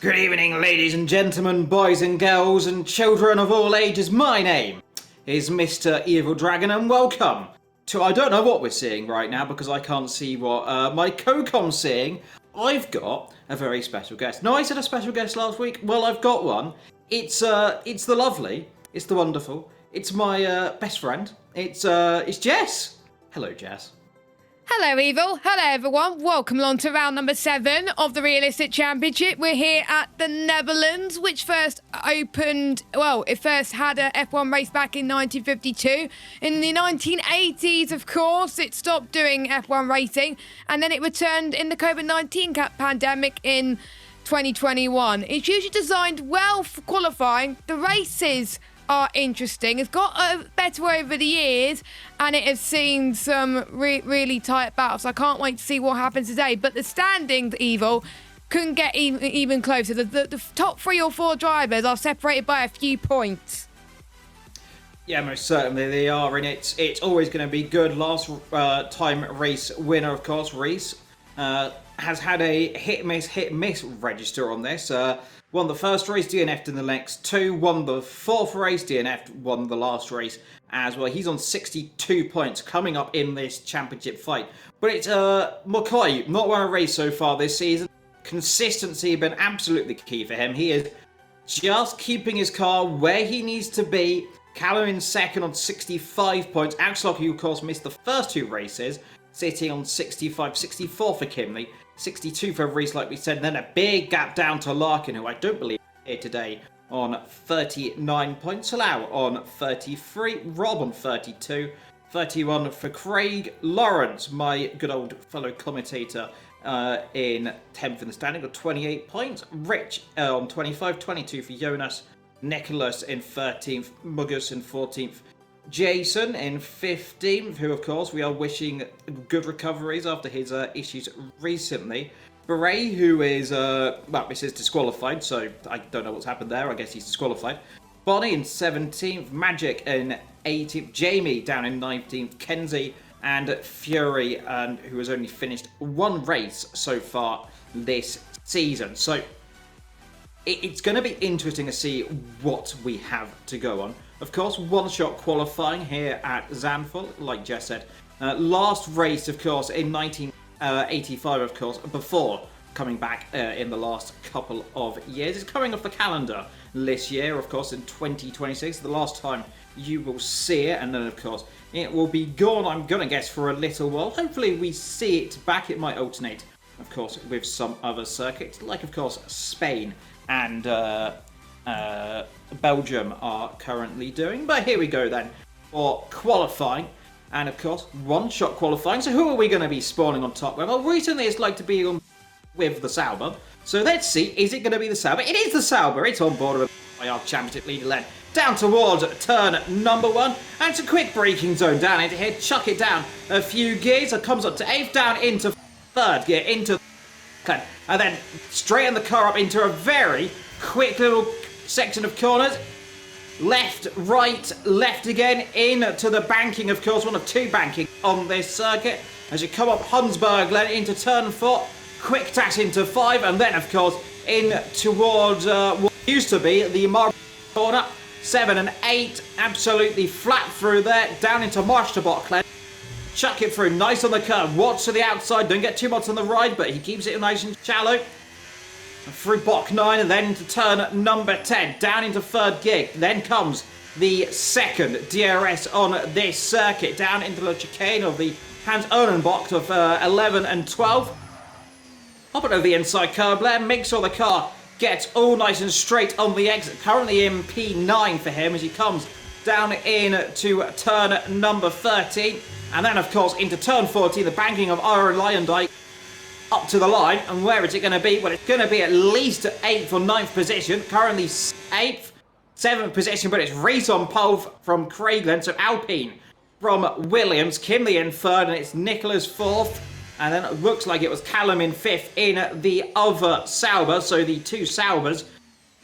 Good evening, ladies and gentlemen, boys and girls, and children of all ages. My name is Mr. Evil Dragon, and welcome to... I don't know what we're seeing right now because I can't see what my co-com's seeing. I've got a very special guest. No, I said a special guest last week. Well, I've got one. It's the lovely, it's the wonderful, it's my best friend. It's Jess. Hello, Jess. Hello, Evil. Hello, everyone. Welcome along to round number 7 of the Realistic Championship. We're here at the Netherlands, which first opened... Well, it first had a F1 race back in 1952. In the 1980s, of course, it stopped doing F1 racing, and then it returned in the COVID-19 pandemic in 2021. It's usually designed well for qualifying. The races are interesting. It's got better over the years, and it has seen some really tight battles. I can't wait to see what happens today. But the standings, Evil, couldn't get even closer. The top 3 or 4 drivers are separated by a few points. Yeah, most certainly they are, and it's always going to be good. Last time race winner, of course, Reese, has had a hit-miss register on this. Won the first race, DNF'd in the next 2, won the 4th race, DNF'd, won the last race as well. He's on 62 points coming up in this championship fight. But it's McCoy, not won a race so far this season. Consistency has been absolutely key for him. He is just keeping his car where he needs to be. Callum in second on 65 points. Axlock, who of course missed the first 2 races, sitting on 65, 64 for Kimley, 62 for Reese, like we said, and then a big gap down to Larkin, who I don't believe is here today, on 39 points. Salau on 33, Rob on 32, 31 for Craig. Lawrence, my good old fellow commentator, in 10th in the standing, got 28 points. Rich on 25, 22 for Jonas. Nicholas in 13th, Muggus in 14th. Jason in 15th, who of course we are wishing good recoveries after his issues recently. Beret, who is, this is disqualified, so I don't know what's happened there. I guess he's disqualified. Bonnie in 17th, Magic in 18th, Jamie down in 19th, Kenzie and Fury, who has only finished 1 race so far this season. So it's going to be interesting to see what we have to go on. Of course, one-shot qualifying here at Zandvoort, like Jess said. Last race, of course, in 1985, of course, before coming back in the last couple of years. It's coming off the calendar this year, of course, in 2026, the last time you will see it. And then, of course, it will be gone, I'm going to guess, for a little while. Hopefully, we see it back. It might alternate, of course, with some other circuits, like, of course, Spain and Belgium are currently doing. But here we go then for qualifying, and of course one-shot qualifying. So who are we going to be spawning on top with? Well, recently it's like to be on with the Sauber, so let's see, is it going to be the Sauber? It is the Sauber. It's on board by our championship leader led down towards turn number 1, and it's a quick braking zone down into here. Chuck it down a few gears. It comes up to 8th, down into 3rd gear, into and then straighten the car up into a very quick little section of corners. Left, right, left again, into the banking, of course, one of 2 banking on this circuit. As you come up Hunsberg Glen into turn 4, quick dash into 5, and then, of course, in towards what used to be the Marble corner. 7 and 8, absolutely flat through there, down into Marsterbot Glen. Chuck it through, nice on the curve. Watch to the outside, don't get too much on the ride, but he keeps it nice and shallow. Through Bok 9 and then into turn number 10, down into 3rd gear. Then comes the 2nd DRS on this circuit, down into the chicane of the Hans Ohnenbock of 11 and 12. Hopping over the inside curb there, make sure the car gets all nice and straight on the exit. Currently in P9 for him as he comes down into turn number 13. And then, of course, into turn 14, the banking of Ira Lyondike up to the line. And where is it going to be? Well, it's going to be at least 8th or 9th position. Currently 8th, 7th position, but it's Reese on pole from Craigland. So Alpine from Williams, Kimley in 3rd, and it's Nicholas 4th. And then it looks like it was Callum in 5th in the other Sauber. So the 2 Saubers,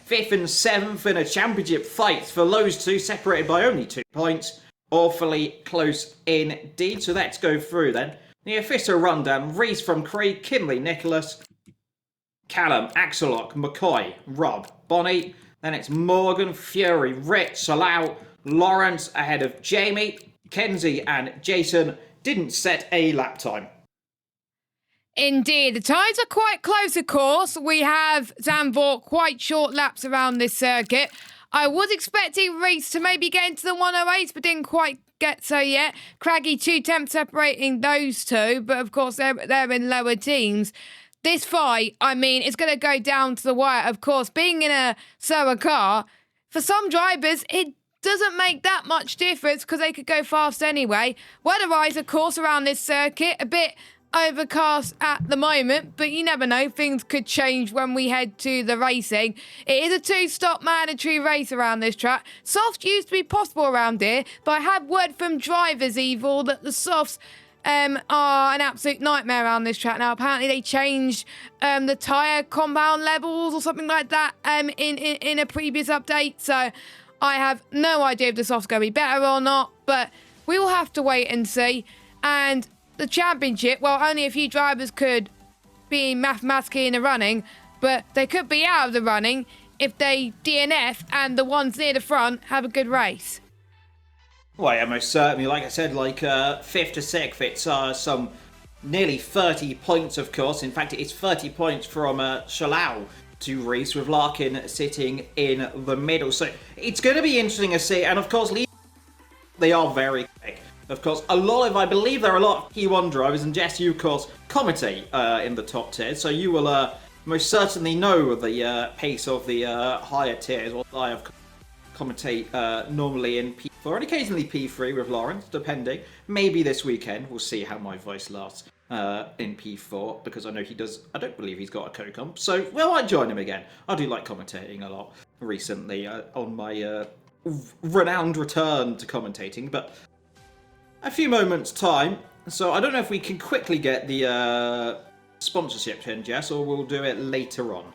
5th and 7th in a championship fight for those 2, separated by only 2 points. Awfully close indeed. So let's go through then. The official rundown. Reese from Craig, Kimley, Nicholas, Callum, Axellock, McCoy, Rob, Bonnie. Then it's Morgan, Fury, Rich, Salau, Lawrence ahead of Jamie. Kenzie and Jason didn't set a lap time. Indeed, the times are quite close, of course. We have Zandvoort quite short laps around this circuit. I was expecting Reese to maybe get into the 108s, but didn't quite get so yet. Craggy 2 tenths separating those two, but of course they're in lower teams. This fight, I mean, it's going to go down to the wire. Of course, being in a slower car, for some drivers, it doesn't make that much difference because they could go fast anyway. Weather-wise, of course, around this circuit, a bit overcast at the moment, but you never know, things could change when we head to the racing. It is a 2-stop mandatory race around this track. Softs used to be possible around here, but I had word from drivers, Evil, that the softs are an absolute nightmare around this track now. Apparently they changed the tyre compound levels or something like that in a previous update, so I have no idea if the softs going to be better or not, but we will have to wait and see. And the championship, well, only a few drivers could be mathematically in the running, but they could be out of the running if they DNF and the ones near the front have a good race. Well, yeah, most certainly. Like I said, fifth to sixth, it's some nearly 30 points, of course. In fact, it's 30 points from Shalau to Reese, with Larkin sitting in the middle. So it's going to be interesting to see. And of course, they are very quick. Of course, I believe there are a lot of P1 drivers, and Jess, you, of course, commentate in the top tiers, so you will most certainly know the pace of the higher tiers, or I have commentate normally in P4 and occasionally P3 with Lawrence, depending. Maybe this weekend, we'll see how my voice lasts in P4, because I know I don't believe he's got a co-comp, so well, I join him again. I do like commentating a lot recently on my renowned return to commentating, but a few moments' time, so I don't know if we can quickly get the sponsorship in, Jess, or we'll do it later on.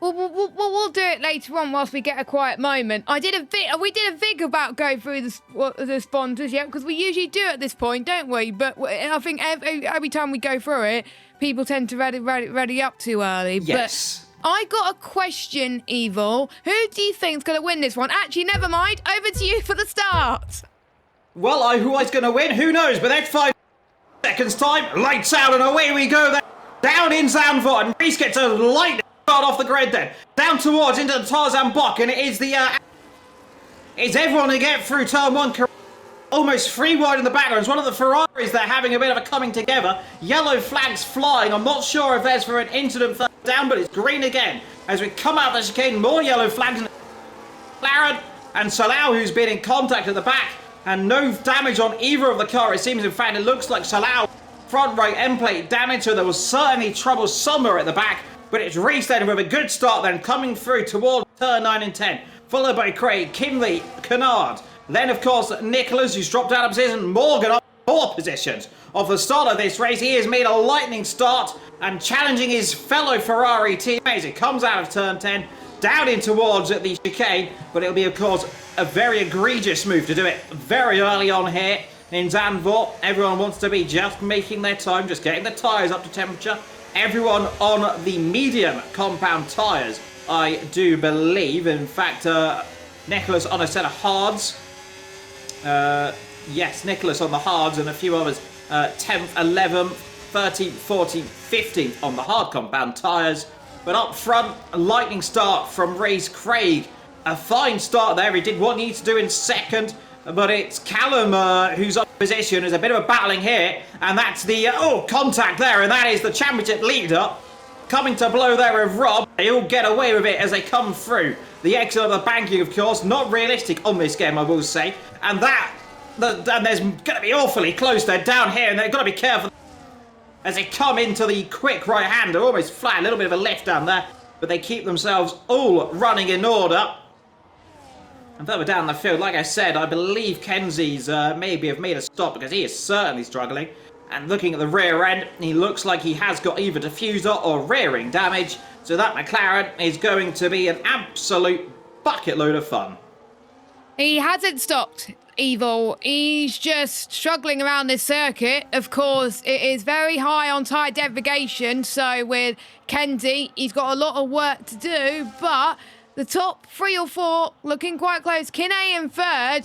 We'll do it later on whilst we get a quiet moment. We did a vig about going through the sponsors, yeah, because we usually do at this point, don't we? But I think every time we go through it, people tend to ready up too early. Yes. But I got a question, Evil. Who do you think's going to win this one? Actually, never mind. Over to you for the start. Well, who is going to win? Who knows? But that's 5 seconds time. Lights out and away we go. Then down in Zandvoort, and Reese gets a light start off the grid. Then down towards into the Tarzan block, and it is it's everyone to get through turn 1. Almost 3 wide in the background. It's one of the Ferraris. They're having a bit of a coming together. Yellow flags flying. I'm not sure if there's for an incident further down, but it's green again as we come out of the chicane. More yellow flags. McLaren and Salau, who's been in contact at the back. And no damage on either of the car, it seems. In fact, it looks like Salau front right end plate damage, so there was certainly trouble somewhere at the back. But it's Reese then with a good start then, coming through towards turn 9 and 10. Followed by Craig, Kinley, Kennard. Then, of course, Nicholas, who's dropped out of position. Morgan up 4 positions. Off the start of this race, he has made a lightning start and challenging his fellow Ferrari teammates. It comes out of turn 10. Down in towards the chicane, but it'll be, of course, a very egregious move to do it very early on here in Zandvoort. Everyone wants to be just making their time, just getting the tyres up to temperature. Everyone on the medium compound tyres, I do believe. In fact, Nicholas on a set of hards. Yes, Nicholas on the hards and a few others. 10th, 11th, 13th, 14th, 15th on the hard compound tyres. But up front, a lightning start from Reese. Craig, a fine start there. He did what he needs to do in second. But it's Callum who's up position. There's a bit of a battling here. And that's the, contact there. And that is the championship leader coming to blow there with Rob. They all get away with it as they come through. The exit of the banking, of course, not realistic on this game, I will say. And there's going to be awfully close there down here. And they've got to be careful as they come into the quick right hand. They're almost flat, a little bit of a lift down there, but they keep themselves all running in order. And further down the field, like I said, I believe Kenzie's maybe have made a stop because he is certainly struggling. And looking at the rear end, he looks like he has got either diffuser or rearing damage. So that McLaren is going to be an absolute bucket load of fun. He hasn't stopped, Evil. He's just struggling around this circuit. Of course, it is very high on tyre degradation, so with Kenzie, he's got a lot of work to do, but the top 3 or 4 looking quite close. Kinney in third,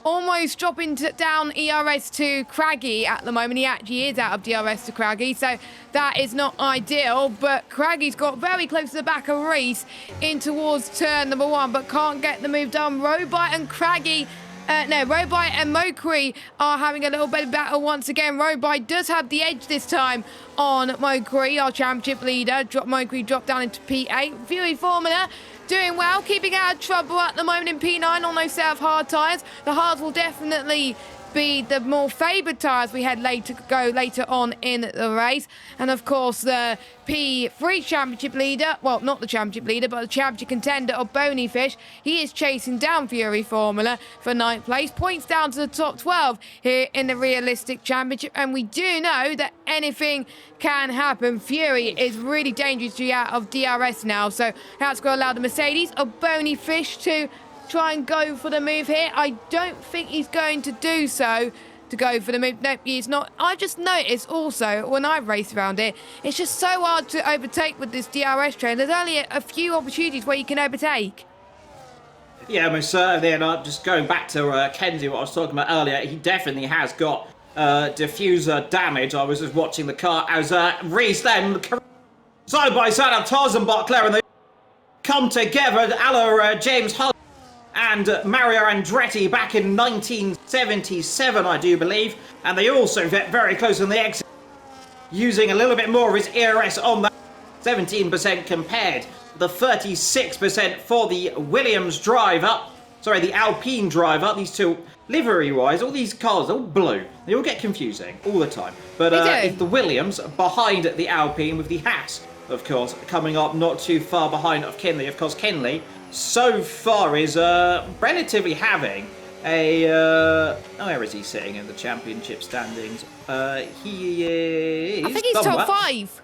almost dropping down ERS to Craggy at the moment. He actually is out of DRS to Craggy, so that is not ideal. But Craggy's got very close to the back of Reese in towards turn number 1, but can't get the move done. Robite and Craggy, Robite and Mokri are having a little bit of battle once again. Robite does have the edge this time on Mokri, our championship leader. Mokri dropped down into P8. Fury Formula doing well, keeping out of trouble at the moment in P9 on those set of hard tyres. The hards will definitely be the more favoured tyres we head later on in the race. And of course, the P3 championship leader, well, not the championship leader, but the championship contender of Bonyfish, he is chasing down Fury Formula for 9th place. Points down to the top 12 here in the Realistic Championship. And we do know that anything can happen. Fury is really dangerous to be out of DRS now, so that's going to allow the Mercedes of Bonyfish to try and go for the move here. I don't think he's going to do so to go for the move. Nope, he's not. I just noticed also when I've raced around it, it's just so hard to overtake with this DRS train. There's only a few opportunities where you can overtake. Yeah, most certainly. And just going back to Kenzie, what I was talking about earlier, he definitely has got diffuser damage. I was just watching the car as Reese then side by side of Tarzan Butler, and they come together. James Hull and Mario Andretti back in 1977, I do believe. And they also get very close on the exit, using a little bit more of his ERS on that 17% compared to the 36% for the Williams driver. Sorry, the Alpine driver. These two, livery-wise, all these cars, all blue. They all get confusing all the time. But it's the Williams behind the Alpine with the Haas, of course, coming up not too far behind of Kinley. Of course, Kinley so far is relatively having a where is he sitting in the championship standings? He is, I think he's top 5.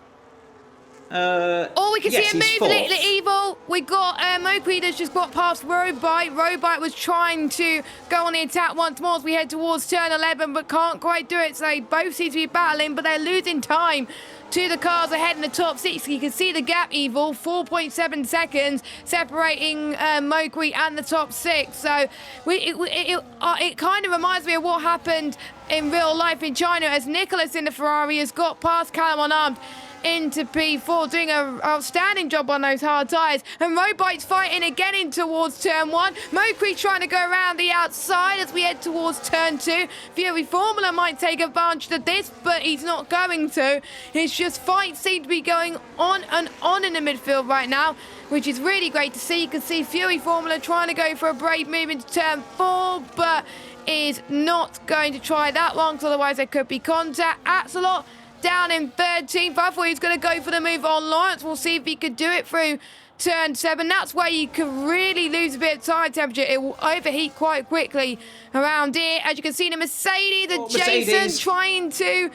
We can see him move a little Evil. We got Mokri that's just got past Robite. Robite was trying to go on the attack once more as we head towards turn 11, but can't quite do it. So they both seem to be battling, but they're losing time to the cars ahead in the top 6. You can see the gap, Evil, 4.7 seconds separating Mokri and the top 6. So it kind of reminds me of what happened in real life in China as Nicholas in the Ferrari has got past Callum Unarmed into P4, doing an outstanding job on those hard tyres. And Robite's fighting again in towards turn 1. Mokri trying to go around the outside as we head towards turn 2. Fury Formula might take advantage of this, but he's not going to. It's just fights seem to be going on and on in the midfield right now, which is really great to see. You can see Fury Formula trying to go for a brave move into turn 4, but is not going to try that one, because otherwise there could be contact. Axelot down in 13th. I thought he was going to go for the move on Lawrence. We'll see if he could do it through turn 7. That's where you can really lose a bit of tire temperature. It will overheat quite quickly around here. As you can see, the Mercedes, Jason trying to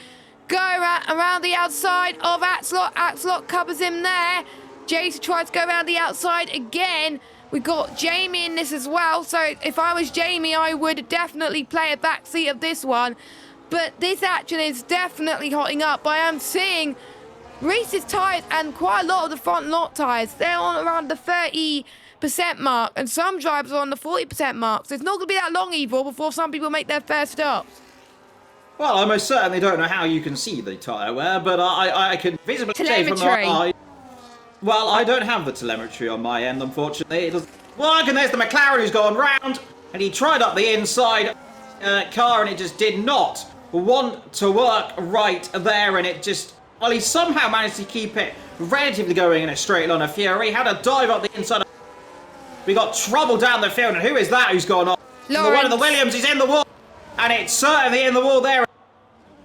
go around the outside of Axelot. Axelot covers him there. Jason tries to go around the outside again. We got Jamie in this as well. So if I was Jamie, I would definitely play a backseat of this one. But this action is definitely hotting up. I am seeing Reese's tyres and quite a lot of the front lot tyres. They're on around the 30% mark, and some drivers are on the 40% mark. So it's not going to be that long, Evil, before some people make their first stops. Well, I most certainly don't know how you can see the tyre wear, but I can visibly say from my eye. Well, I don't have the telemetry on my end, unfortunately. Well, there's the McLaren who's gone round, and he tried up the inside car, and it just did not want to work right there, and it just, well, he somehow managed to keep it relatively going in a straight line of Fury. Had a dive up the inside. We got trouble down the field, and who is that who's gone off? One of the Williams is in the wall, and it's certainly in the wall there.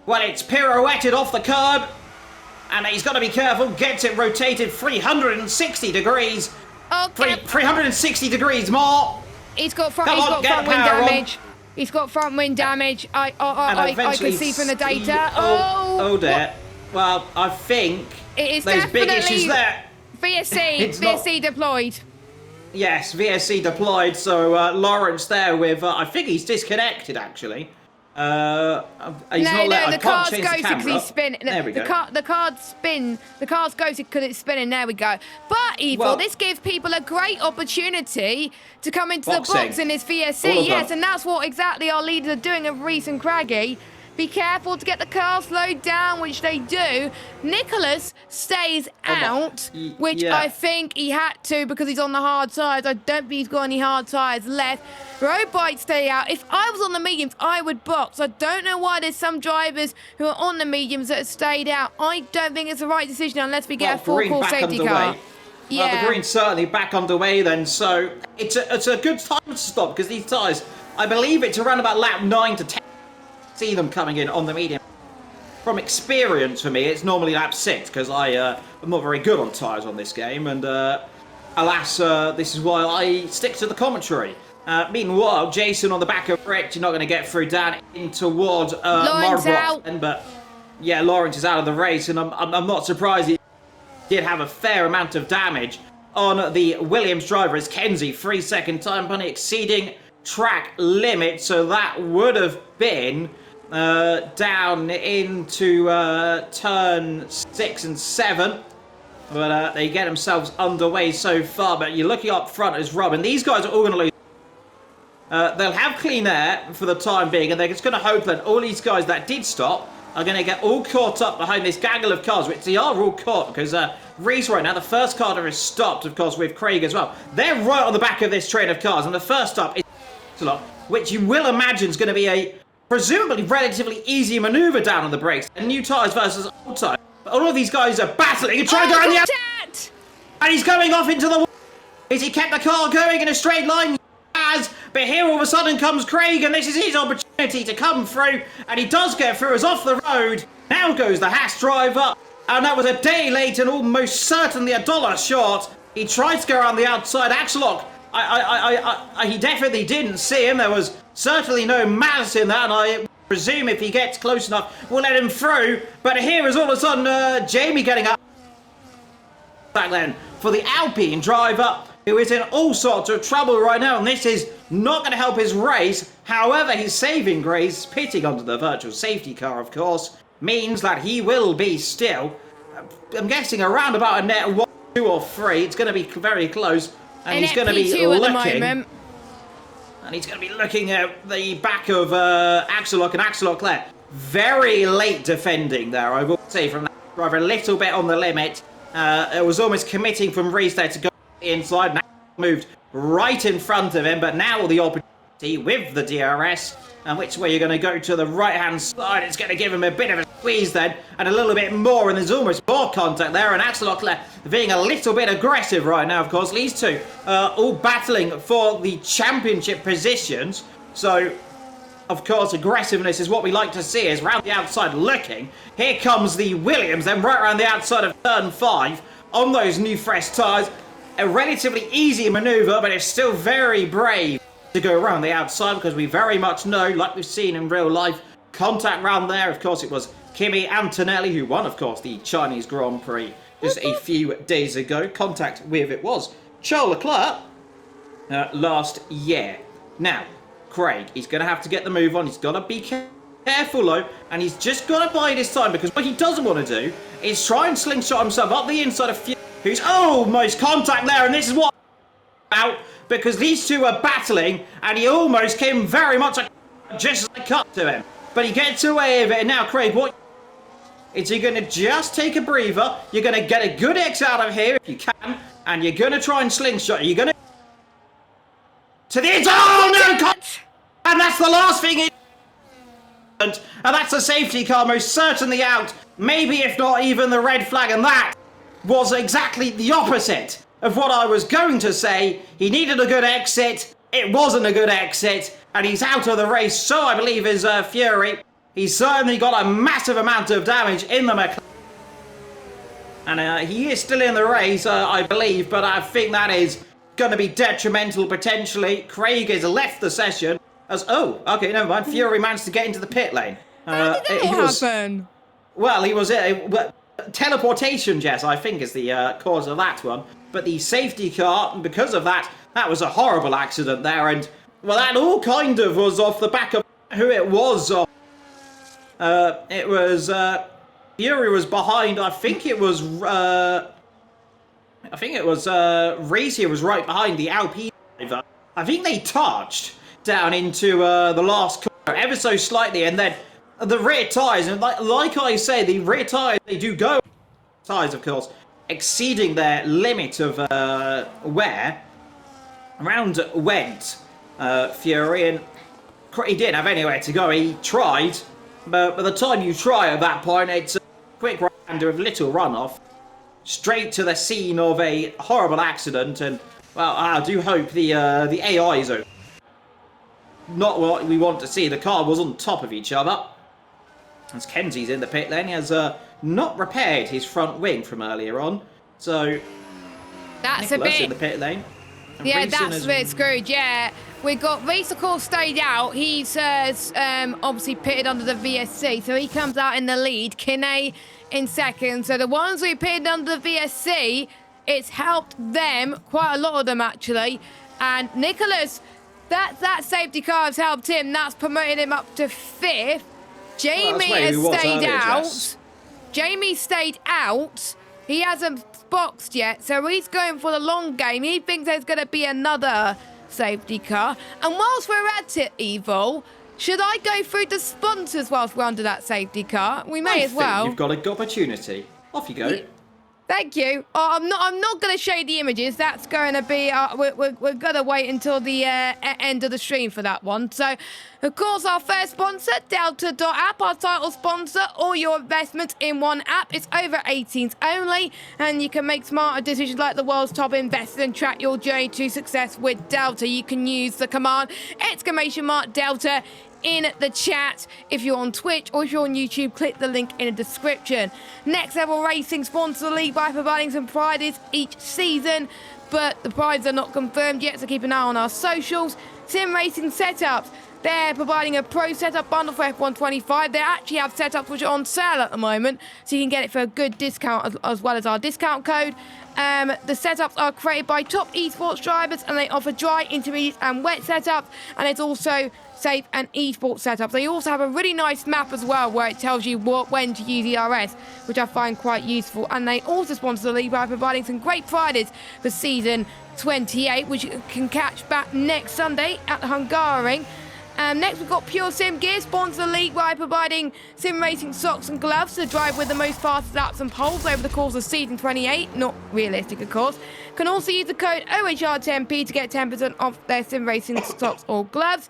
Well, it's pirouetted off the curb, and he's got to be careful. Gets it rotated 360 degrees. Okay. 360 degrees more. He's got front wing damage. He's got front wing damage. I can see from the data. Oh dear. Well, I think it is there's big issues there. VSC deployed. Yes, VSC deployed, so Lawrence there with, I think he's disconnected actually. He's not let, the I can't car's change the ghosted because camera. he's spinning. There we go. The car's ghosted because it's spinning. There we go. But Evil, Well, this gives people a great opportunity to come into boxing. the box in this All VSC. of Yes, them. and that's what exactly our leaders are doing of Reese and Craggy. Be careful to get the car slowed down, which they do. Nicholas stays out, which yeah. I think he had to because he's on the hard tyres. I don't think he's got any hard tyres left. Road bikes stay out. If I was on the mediums, I would box. I don't know why there's some drivers who are on the mediums that have stayed out. I don't think it's the right decision unless we get a full-course safety car. Yeah. Well, the green's certainly back underway then, so it's a good time to stop because these tyres, I believe it's around about lap 9 to 10. See them coming in on the medium. From experience for me, it's normally lap 6 because I'm not very good on tyres on this game, and alas, this is why I stick to the commentary. Meanwhile, Jason on the back of Rick, you're not going to get through down in towards Lawrence out. But yeah, Lawrence is out of the race, and I'm not surprised he did have a fair amount of damage on the Williams driver as Kenzie 3-second time penalty exceeding track limit, so that would have been down into turn 6 and 7. But they get themselves underway so far. But you're looking up front as Rob, and these guys are all going to lose. They'll have clean air for the time being, and they're just going to hope that all these guys that did stop are going to get all caught up behind this gaggle of cars, which they are all caught, because Reese right now, the first car that is stopped, of course, with Craig as well. They're right on the back of this train of cars, and the first stop is which you will imagine is going to be a presumably relatively easy maneuver down on the brakes. And new tyres versus old tyres. But all of these guys are battling and trying to go around the outside. And he's going off into the wall. Is he kept the car going in a straight line? But here all of a sudden comes Craig, and this is his opportunity to come through, and he does get through as off the road. Now goes the Haas driver, and that was a day late and almost certainly $1 short. He tried to go around the outside. Axelock, he definitely didn't see him. There was certainly no malice in that, and I presume if he gets close enough, we'll let him through. But here is all of a sudden Jamie getting up back then for the Alpine driver, who is in all sorts of trouble right now, and this is not going to help his race. However, his saving grace, pitting onto the virtual safety car, of course, means that he will be still, I'm guessing, around about a net 1, 2 or 3. It's going to be very close, and he's going to be looking. And he's going to be looking at the back of Axelock, and Axelock there, very late defending there, I will say, from that driver, a little bit on the limit. It was almost committing from Reese there to go inside. Now moved right in front of him, but now the opportunity with the DRS, and which way you're going to go to the right hand side. It's going to give him a bit of a squeeze then, and a little bit more, and there's almost more contact there, and Axelock being a little bit aggressive right now, of course. These two all battling for the championship positions, so of course aggressiveness is what we like to see, is round the outside looking. Here comes the Williams then right around the outside of turn 5 on those new fresh tyres. A relatively easy manoeuvre, but it's still very brave to go around the outside, because we very much know, like we've seen in real life, contact round there. Of course, it was Kimi Antonelli who won, of course, the Chinese Grand Prix just a few days ago. Contact with it was Charles Leclerc last year. Now, Craig, he's going to have to get the move on. He's got to be careful, though, and he's just got to bide his time, because what he doesn't want to do is try and slingshot himself up the inside of Fury, who's almost contact there, and this is what out, because these two are battling, and he almost came very much just as I cut to him, but he gets away with it. And now, Craig, what is he going to just take a breather? You're going to get a good X out of here if you can, and you're going to try and slingshot. You're going to the inside. Oh no! And that's the last thing. And that's a safety car, most certainly out. Maybe if not even the red flag, and that was exactly the opposite of what I was going to say. He needed a good exit. It wasn't a good exit, and he's out of the race. So I believe is Fury. He's certainly got a massive amount of damage in the McLaren. And he is still in the race, I believe, but I think that is going to be detrimental potentially. Craig has left the session as, oh, okay, never mind. Fury managed to get into the pit lane. How did that happen? Well, he was teleportation, Jess, I think is the cause of that one. but the safety car, and because of that, that was a horrible accident there, and, well, that all kind of was off the back of who it was. It was, Fury was behind, I think it was Reese who was right behind the Alpine driver. I think they touched down into the last corner ever so slightly, and then the rear tyres, and like I say, the rear tyres, they do go tyres, of course, exceeding their limit of wear. Around went Fury, and he didn't have anywhere to go. He tried, but by the time you try at that point, it's a quick round with little runoff, straight to the scene of a horrible accident. And, well, I do hope the AI is not what we want to see. The car was on top of each other. As Kenzie's in the pit lane, he has not repaired his front wing from earlier on. So that's Nicholas a bit in the pit lane. And yeah, Reese that's a bit screwed. Yeah, we got Reese, of course, stayed out. He's obviously pitted under the VSC, so he comes out in the lead. Kinney in second. So the ones who pitted under the VSC, it's helped them, quite a lot of them actually. And Nicholas, that safety car has helped him. That's promoted him up to 5th. Jamie has stayed out. Jamie stayed out. He hasn't boxed yet, so he's going for the long game. He thinks there's going to be another safety car. And whilst we're at it, Evil, should I go through the sponsors whilst we're under that safety car? We may as well. You've got a good opportunity. Off you go. Thank you. Oh, I'm not going to show you the images. That's going to be we're going to wait until the end of the stream for that one. So, of course, our first sponsor, Delta.app, our title sponsor. All your investments in one app. It's over 18s only, and you can make smarter decisions like the world's top investor and track your journey to success with Delta. You can use the command !Delta in the chat. If you're on Twitch or if you're on YouTube, click the link in the description. Next Level Racing sponsors the league by providing some prizes each season, but the prizes are not confirmed yet, so keep an eye on our socials. Sim Racing Setups, they're providing a pro setup bundle for F125. They actually have setups which are on sale at the moment, so you can get it for a good discount as well as our discount code. The setups are created by top esports drivers, and they offer dry, intermediate and wet setups, and it's also safe and esports setups. They also have a really nice map as well where it tells you when to use ERS, which I find quite useful. And they also sponsor the league by providing some great prizes for season 28, which you can catch back next Sunday at the Hungaroring. Next, we've got Pure Sim Gear, sponsor the league by providing sim racing socks and gloves to drive with the most fastest laps and poles over the course of season 28. Not realistic, of course. Can also use the code OHR10P to get 10% off their sim racing socks or gloves.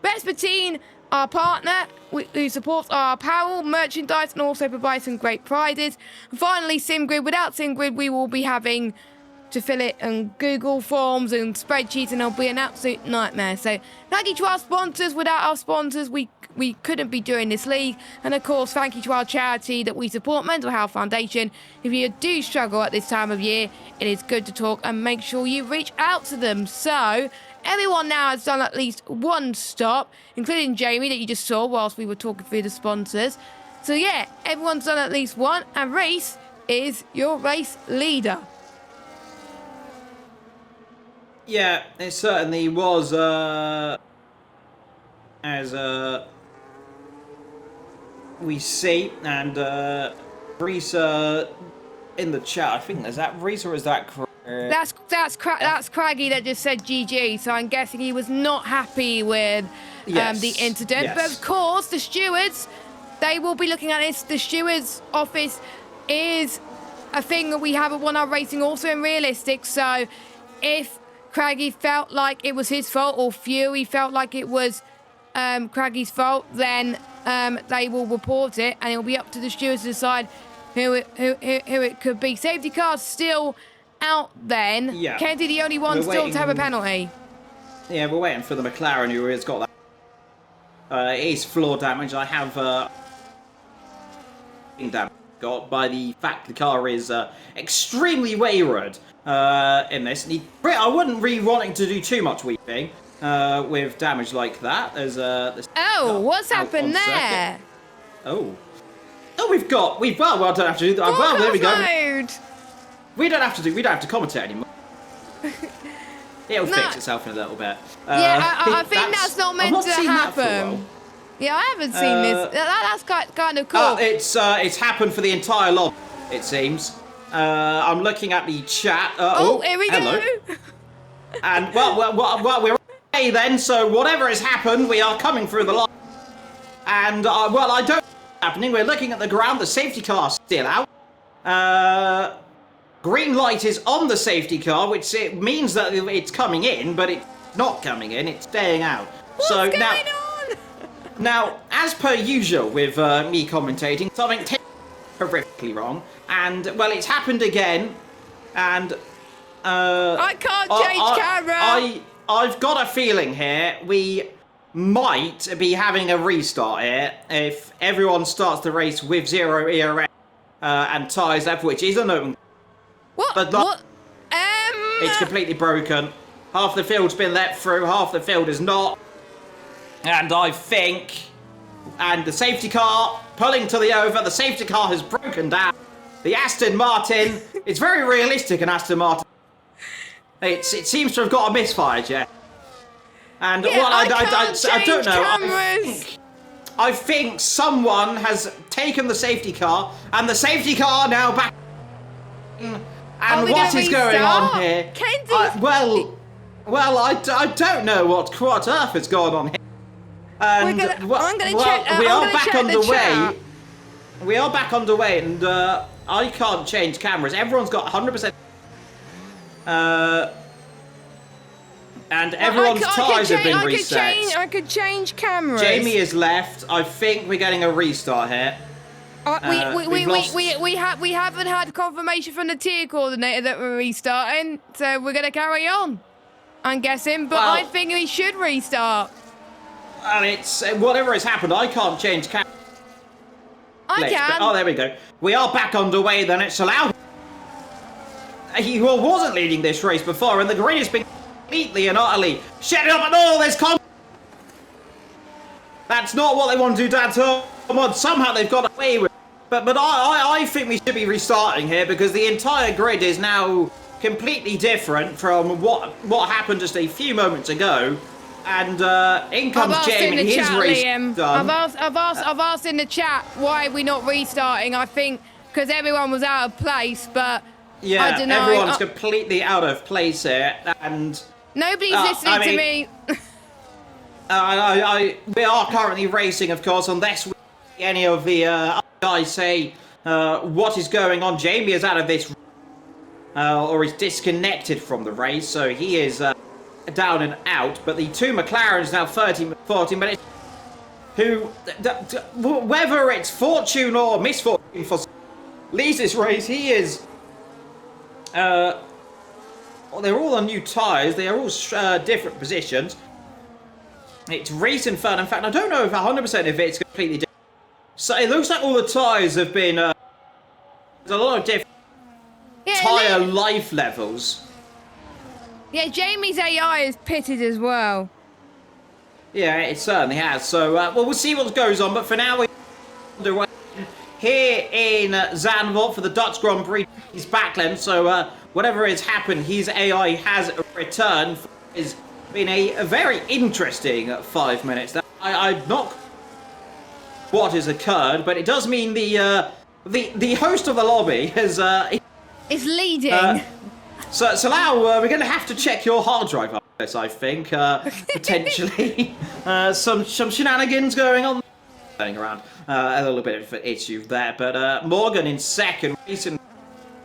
Vespertine, our partner, who supports our apparel, merchandise, and also provides some great prizes. And finally, SimGrid. Without SimGrid, we will be having to fill it in Google Forms and spreadsheets, and it'll be an absolute nightmare. So thank you to our sponsors. Without our sponsors, we couldn't be doing this league. And of course, thank you to our charity that we support, Mental Health Foundation. If you do struggle at this time of year, it is good to talk and make sure you reach out to them. So everyone now has done at least one stop, including Jamie that you just saw whilst we were talking through the sponsors. So yeah, everyone's done at least one, and Reese is your race leader. Yeah, it certainly was, as we see, and Reese in the chat, I think, is that Reese or is that That's Craggy that just said GG, so I'm guessing he was not happy with the incident. Yes. But of course, the stewards, they will be looking at this. The stewards' office is a thing that we have at One Hour Racing, also in Realistic. So if Craggy felt like it was his fault, or Fury felt like it was Craggy's fault, then they will report it, and it'll be up to the stewards to decide who it could be. Safety car's still out then. Yeah. Kenzie, the only one still to have a penalty. Yeah, we're waiting for the McLaren who has got that. It is floor damage. I have damage got by the fact the car is extremely wayward in this. I wouldn't really wanting to do too much weeping with damage like that. There's what's happened there? Circuit. Oh, well done, actually. Well, there we go. Mode. We don't have to commentate anymore. It'll No. fix itself in a little bit. I think that's not meant to happen. Yeah, I haven't seen this. That's kind of cool. Oh, it's happened for the entire lot, it seems. I'm looking at the chat. Here we hello. go. And well, we're okay then. So whatever has happened, we are coming through the line. And I don't know what's happening. We're looking at the ground. The safety car's still out. Green light is on the safety car, which it means that it's coming in, but it's not coming in. It's staying out. What's going on? Now, as per usual with me commentating, something horrifically wrong, and well, it's happened again, and I can't change camera. I've got a feeling here we might be having a restart here if everyone starts the race with 0 ERS and tyres left, which is an open. What? But What? it's completely broken. Half the field's been let through, half the field is not. And I think, and the safety car pulling to the over, the safety car has broken down. The Aston Martin, it's very realistic in Aston Martin. It seems to have got a misfire, Jeff. And Yeah, well, I don't know. Cameras. I think someone has taken the safety car, and the safety car now back. And what is going on here? Well, I don't know what earth has gone on here. And I'm gonna check. we are back underway. Chat. We are back underway, and I can't change cameras. Everyone's got 100%. And everyone's tyres have been reset. I could change cameras. Jamie is left. I think we're getting a restart here. We haven't had confirmation from the tier coordinator that we're restarting, so we're gonna carry on. I'm guessing, but I think we should restart. And it's whatever has happened. I can't change cameras. I can. Oh, there we go. We are back underway. Then it's allowed. He wasn't leading this race before, and the grid has been completely and utterly shut up and all this That's not what they want to do, Dad. Come on, somehow they've got away with it. But I think we should be restarting here because the entire grid is now completely different from what happened just a few moments ago. And in comes Jamie. His race done. I've asked in the chat why we're not restarting. I think because everyone was out of place, but yeah, I don't know. Everyone's completely out of place here, and nobody's listening to me. We are currently racing, of course, unless any of the other guys say what is going on. Jamie is out of this, or is disconnected from the race, so he is down and out. But the two McLarens now 40 minutes. Whether it's fortune or misfortune for leads this race, he is. They're all on new tyres. They are all different positions. It's racing fun. In fact, I don't know if 100% if it's completely different. So it looks like all the tyres have been. There's a lot of different tyre life levels. Yeah, Jamie's AI is pitted as well. Yeah, it certainly has. So, well, we'll see what goes on. But for now, we're underway here in Zandvoort for the Dutch Grand Prix. He's backland. So, whatever has happened, his AI has returned. It's been a very interesting 5 minutes. I'm not what has occurred, but it does mean the host of the lobby has is leading. So now we're going to have to check your hard drive after this, I think. Potentially. Some shenanigans going on. Going around. A little bit of an issue there. But Morgan in second.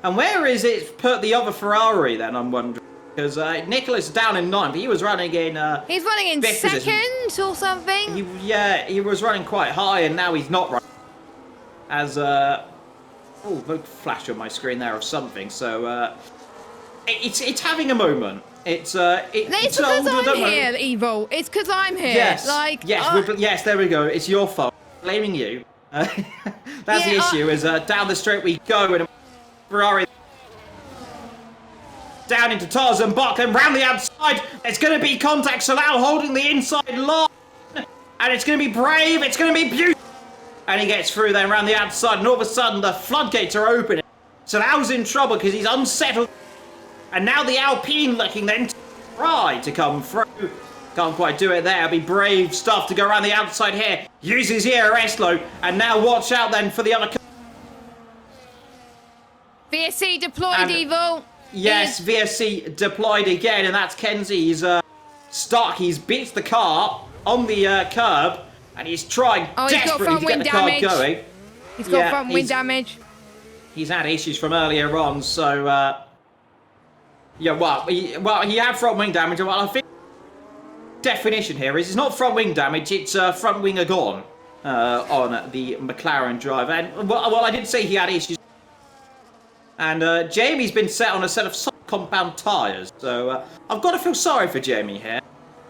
And where is it put the other Ferrari then, I'm wondering? Because Nicholas down in ninth. He was running in... he's running in second or something? He was running quite high, and now he's not running. As... Oh, look, flash on my screen there of something. So... It's having a moment. It's because I'm here, Evil. It's because I'm here. Yes. Yes. Yes. There we go. It's your fault. Blaming you. That's the issue. Is down the straight we go and Ferrari down into Tarzan Bach and round the outside. It's going to be contact. Salau holding the inside line, and it's going to be brave. It's going to be beautiful. And he gets through there around the outside, and all of a sudden the floodgates are open. Salau's in trouble because he's unsettled. And now the Alpine looking then to try to come through. Can't quite do it there. It'll be brave stuff to go around the outside here. Uses ERS low. And now watch out then for the other... VSC deployed, Evil. Yes, VSC deployed again. And that's Kenzie. He's stuck. He's beat the car on the curb. And he's trying desperately to get the car going. He's got front wing damage. He's had issues from earlier on, so... yeah, well, he had front wing damage. Well, I think definition here is it's not front wing damage, it's front wing gone on the McLaren driver. And well, I did say he had issues. And Jamie's been set on a set of compound tyres, so I've got to feel sorry for Jamie here.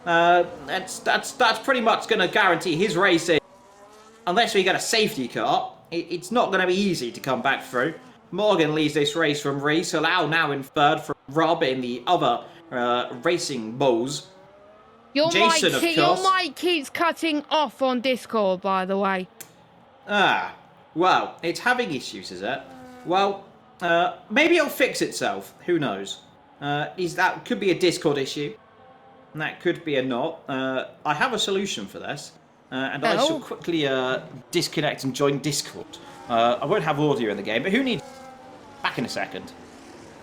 That's pretty much going to guarantee his racing. Unless we get a safety car, it's not going to be easy to come back through. Morgan leads this race from Reese. Allow now in third from Rob in the other racing bulls. Jason, of course. Your mic keeps cutting off on Discord, by the way. Ah, well, it's having issues, is it? Well, maybe it'll fix itself. Who knows? That could be a Discord issue. And that could be a not. I have a solution for this. And I shall quickly disconnect and join Discord. I won't have audio in the game, but who needs... Back in a second.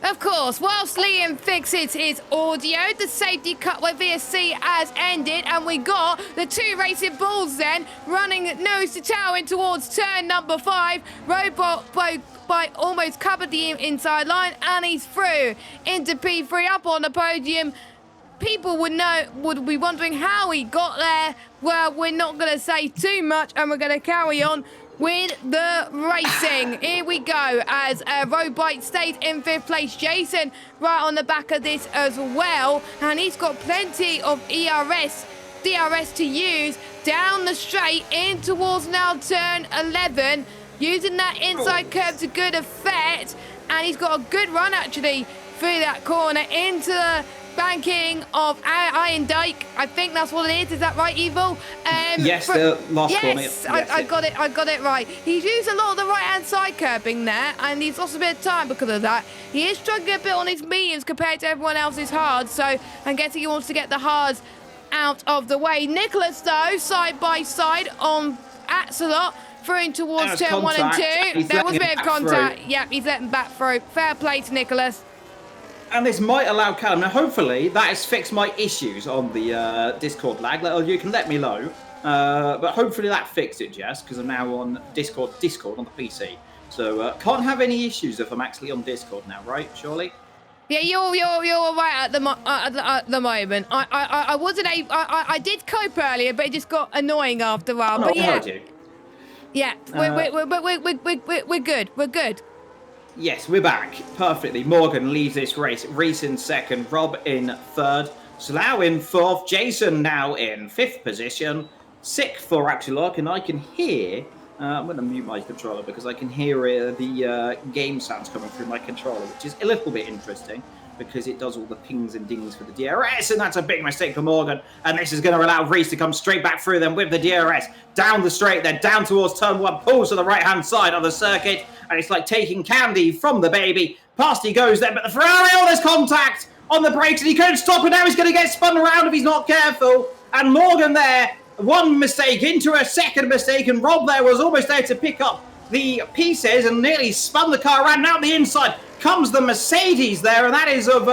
Of course, whilst Liam fixes his audio, the safety cut with VSC has ended, and we got the two racing bulls then running nose to tail in towards turn number 5. Robot by almost covered the inside line, and he's through into P3 up on the podium. People would be wondering how he got there. Well, we're not going to say too much, and we're going to carry on with the racing. Here we go as Robite stays in 5th place. Jason right on the back of this as well, and he's got plenty of DRS to use down the straight in towards now turn 11, using that inside curve to good effect, and he's got a good run actually through that corner into the banking of Iron Dyke. I think that's what it is. Is that right, Evil? Yes, the last corner. Yes, I got it. I got it right. He's used a lot of the right-hand side curbing there, and he's lost a bit of time because of that. He is struggling a bit on his mediums compared to everyone else's hards, so I'm guessing he wants to get the hards out of the way. Nicholas, though, side by side on Axelot, through towards turn 1 and 2. There was a bit of contact. Yep, he's letting back through. Fair play to Nicholas. And this might allow Callum. Now, hopefully, that has fixed my issues on the Discord lag. You can let me know. But hopefully that fixed it, Jess, because I'm now on Discord on the PC. So can't have any issues if I'm actually on Discord now, right? Surely. Yeah, you're all right at the moment. I wasn't able. I did cope earlier, but it just got annoying after a while. But yeah, yeah, we're good. We're good. Yes, we're back. Perfectly. Morgan leads this race. Reese in second. Rob in third. Slough in fourth. Jason now in 5th position. 6th for Axelok. And I can hear... I'm going to mute my controller because I can hear the game sounds coming through my controller, which is a little bit interesting because it does all the pings and dings for the DRS, and that's a big mistake for Morgan. And this is going to allow Reese to come straight back through them with the DRS. Down the straight, then down towards turn 1, pulls to the right-hand side of the circuit, and it's like taking candy from the baby. Past he goes then, but the Ferrari, oh, there's contact on the brakes, and he couldn't stop, and now he's going to get spun around if he's not careful. And Morgan there, one mistake into a second mistake, and Rob there was almost there to pick up the pieces and nearly spun the car around. Now the inside comes the Mercedes there, and that is of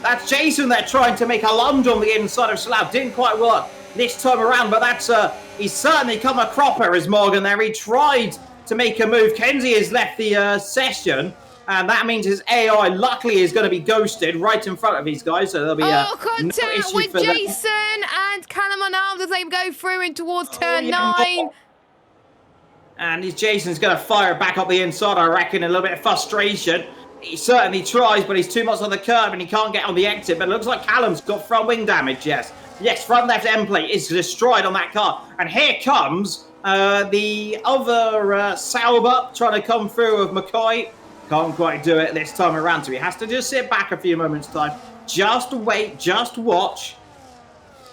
that's Jason there trying to make a lunge on the inside of Slab. Didn't quite work this time around, but that's he's certainly come a cropper as Morgan there. He tried to make a move. Kenzie has left the session, and that means his AI luckily is going to be ghosted right in front of these guys, so there'll be contact no issue with for Jason them. and Callum and Arms as they go through in towards turn 9. And Jason's going to fire it back up the inside, I reckon, in a little bit of frustration. He certainly tries, but he's too much on the curb and he can't get on the exit. But it looks like Callum's got front wing damage, yes. Yes, front left end plate is destroyed on that car. And here comes the other Sauber trying to come through with McCoy. Can't quite do it this time around, so he has to just sit back a few moments' time. Just wait, just watch.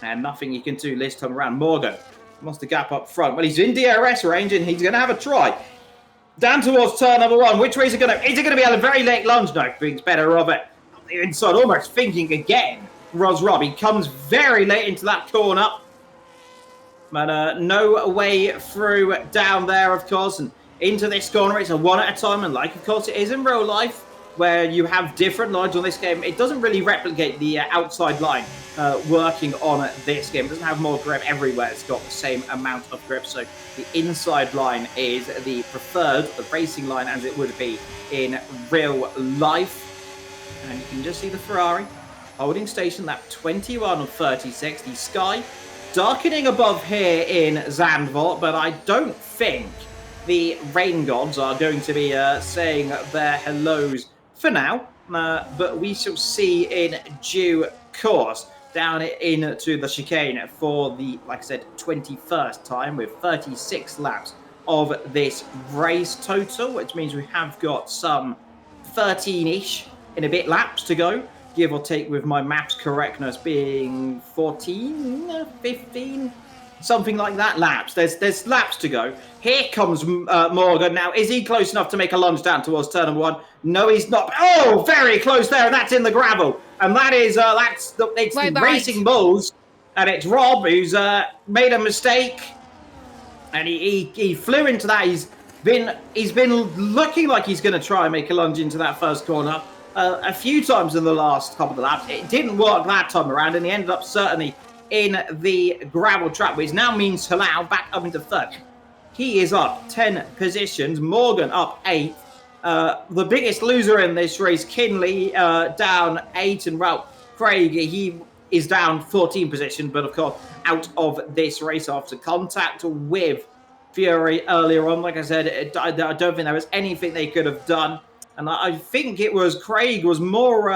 And nothing he can do this time around. Morgan wants to gap up front. Well, he's in DRS range and he's going to have a try. Down towards turn number 1. Which way is it going to? Is it going to be a very late lunge? No, thinks better of it. On the inside, almost thinking again. Rob, he comes very late into that corner. But no way through down there, of course. And into this corner, it's a one at a time. And like, of course, it is in real life, where you have different lines on this game. It doesn't really replicate the outside line working on this game. It doesn't have more grip everywhere. It's got the same amount of grip. So the inside line is the preferred, the racing line, as it would be in real life. And you can just see the Ferrari holding station, that 21 of 36. The sky darkening above here in Zandvoort, but I don't think the rain gods are going to be saying their hellos for now, but we shall see in due course. Down into the chicane for the, like I said, 21st time with 36 laps of this race total, which means we have got some 13-ish in a bit laps to go, give or take, with my maps correctness being 14, 15, something like that laps. There's laps to go. Here comes Morgan. Now, is he close enough to make a lunge down towards turn number 1? No, he's not. Oh, very close there, and that's in the gravel. And that is it's the Racing Bulls, and it's Rob who's made a mistake, and he flew into that. He's been looking like he's going to try and make a lunge into that first corner a few times in the last couple of laps. It didn't work that time around, and he ended up certainly in the gravel trap, which now means Salau back up into third. He is up 10 positions. Morgan up 8th. The biggest loser in this race, Kinley, down 8. And, well, Craig, he is down 14 positions, but, of course, out of this race after contact with Fury earlier on. Like I said, I don't think there was anything they could have done. And I think it was Craig was more...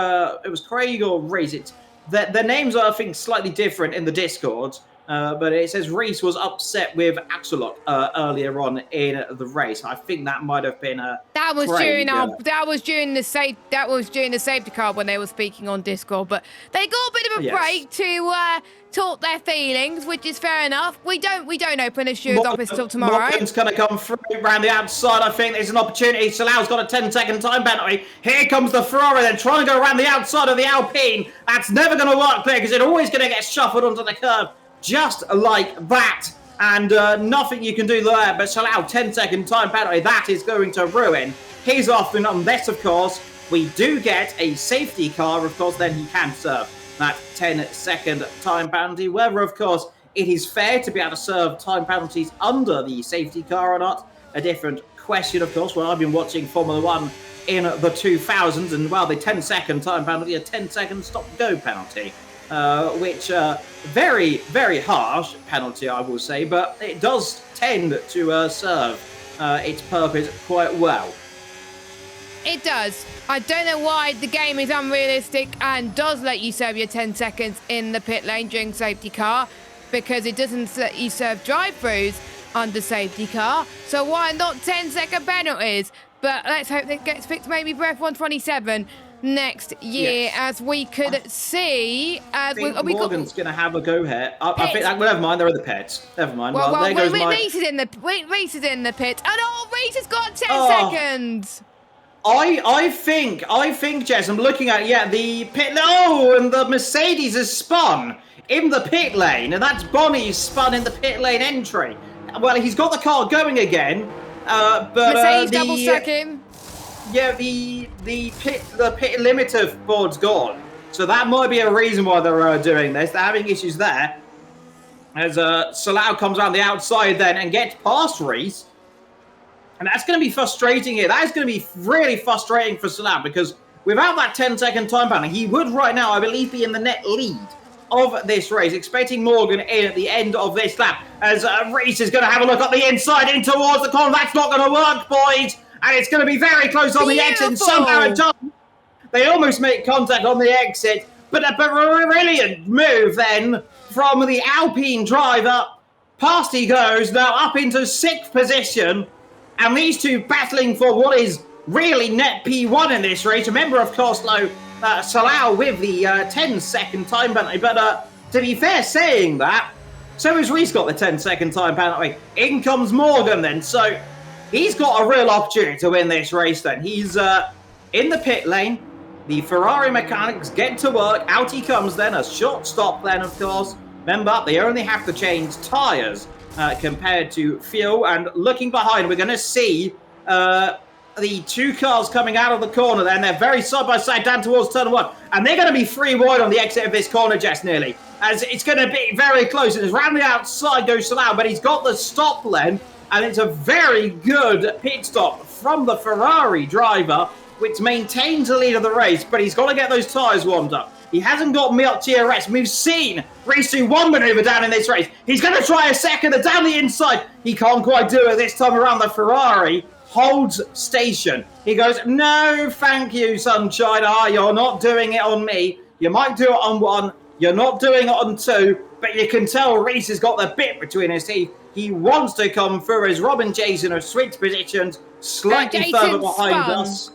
it was Craig or Reese. The names are, I think, slightly different in the Discord, but it says Reese was upset with Axelot earlier on in the race. I think that might have been that was Craig, during the safety car when they were speaking on Discord. But they got a bit of a break to talk their feelings, which is fair enough. We don't open a steward's office till tomorrow. Morgan's going to come through around the outside. I think there's an opportunity. Salau's got a 10-second time penalty. Here comes the Ferrari. They're trying to go around the outside of the Alpine. That's never going to work there because it's always going to get shuffled onto the curb just like that. And nothing you can do there. But Salau, 10-second time penalty. That is going to ruin his afternoon. Unless, of course, we do get a safety car. Of course, then he can serve that 10-second time penalty. Whether, of course, it is fair to be able to serve time penalties under the safety car or not, a different question, of course. Well, I've been watching Formula 1 in the 2000s, and, well, the 10-second time penalty, a 10-second stop-go penalty, which, very, very harsh penalty, I will say, but it does tend to serve its purpose quite well. It does. I don't know why the game is unrealistic and does let you serve your 10 seconds in the pit lane during safety car, because it doesn't let you serve drive-throughs under safety car. So why not 10-second penalties? But let's hope that gets fixed maybe for F127 next year, as we could see. I think Morgan's going to have a go here. I think, well, never mind, they're in the pits. Never mind. Well, there goes Reese is in the pit. And Reese has got 10 seconds. I think, Jess, I'm looking at, the pit. Oh, and the Mercedes has spun in the pit lane. And that's Bonnie's spun in the pit lane entry. Well, he's got the car going again. But Mercedes double second. Yeah, the pit limiter board's gone. So that might be a reason why they're doing this. They're having issues there. As Salau comes around the outside then and gets past Reese. And that's going to be frustrating here. That is going to be really frustrating for Salau, because without that 10-second time penalty, he would right now, I believe, be in the net lead of this race. Expecting Morgan in at the end of this lap, as Reese is going to have a look at the inside in towards the corner. That's not going to work, boys. And it's going to be very close on the exit. And somehow it does. They almost make contact on the exit. But a brilliant move then from the Alpine driver. Past he goes, now up into 6th position. And these two battling for what is really net P1 in this race. Remember, of course, Salau with the 10-second time penalty. But to be fair, saying that, so has Reese got the 10-second time penalty. In comes Morgan then. So He's got a real opportunity to win this race then. He's in the pit lane. The Ferrari mechanics get to work. Out he comes then. A short stop then, of course. Remember, they only have to change tyres compared to fuel. And looking behind, we're going to see the two cars coming out of the corner then. They're very side by side down towards turn 1. And they're going to be free wide on the exit of this corner, Jess, nearly. As it's going to be very close. And it's round the outside goes Salau, but he's got the stop then. And it's a very good pit stop from the Ferrari driver, which maintains the lead of the race, but he's got to get those tyres warmed up. He hasn't got me up TRS. We've seen Reese do one manoeuvre down in this race. He's going to try a second down the inside. He can't quite do it this time around. The Ferrari holds station. He goes, no, thank you, sunshine. You're not doing it on me. You might do it on 1. You're not doing it on 2, but you can tell Reese has got the bit between his teeth. He wants to come through as Rob and Jason have switched positions slightly further behind us.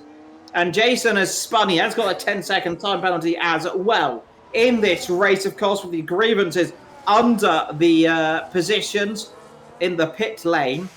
And Jason has spun. He has got a 10-second time penalty as well in this race, of course, with the grievances under the positions in the pit lane.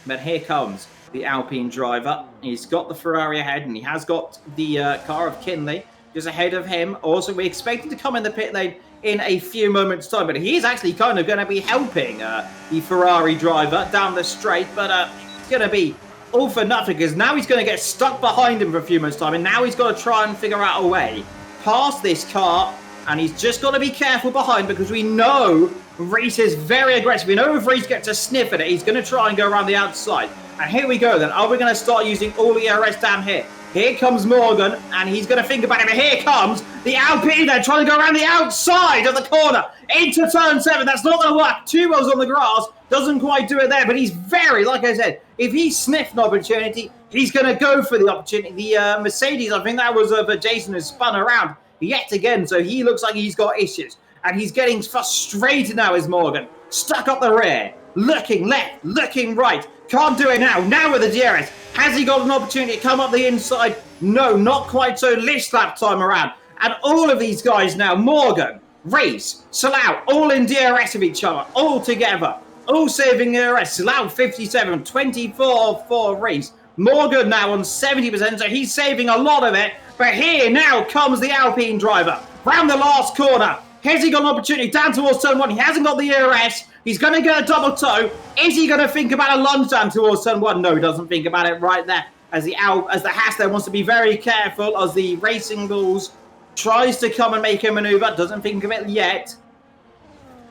But here comes the Alpine driver. He's got the Ferrari ahead, and he has got the car of Kinley just ahead of him. Also, we expect him to come in the pit lane in a few moments' time, but he is actually kind of going to be helping the Ferrari driver down the straight, but it's going to be all for nothing, because now he's going to get stuck behind him for a few minutes' time, and now he's got to try and figure out a way past this car, and he's just got to be careful behind, because we know Reese is very aggressive. We know if Reese gets a sniff at it, he's going to try and go around the outside. And here we go then. Are we going to start using all the ERS down here? Here comes Morgan, and he's going to think about it. But here comes the Alpine. They're trying to go around the outside of the corner into turn 7. That's not going to work. 2 wheels on the grass. Doesn't quite do it there, but he's very, like I said, if he sniffed an opportunity, he's going to go for the opportunity. The Mercedes, I think that was for Jason, has spun around yet again, so he looks like he's got issues. And he's getting frustrated now, is Morgan. Stuck up the rear. Looking left, looking right. Can't do it now. Now with the DRS. Has he got an opportunity to come up the inside? No, not quite so this lap time around. And all of these guys now, Morgan, Reese, Salau, all in DRS of each other, all together, all saving DRS. Salau 57, 24 for Reese. Morgan now on 70%, so he's saving a lot of it. But here now comes the Alpine driver. Round the last corner. Has he got an opportunity down towards turn 1? He hasn't got the ERS. He's going to get a double toe. Is he going to think about a lunge down towards turn 1? No, he doesn't think about it right there. As the Haas there wants to be very careful as the Racing Bulls tries to come and make a maneuver. Doesn't think of it yet.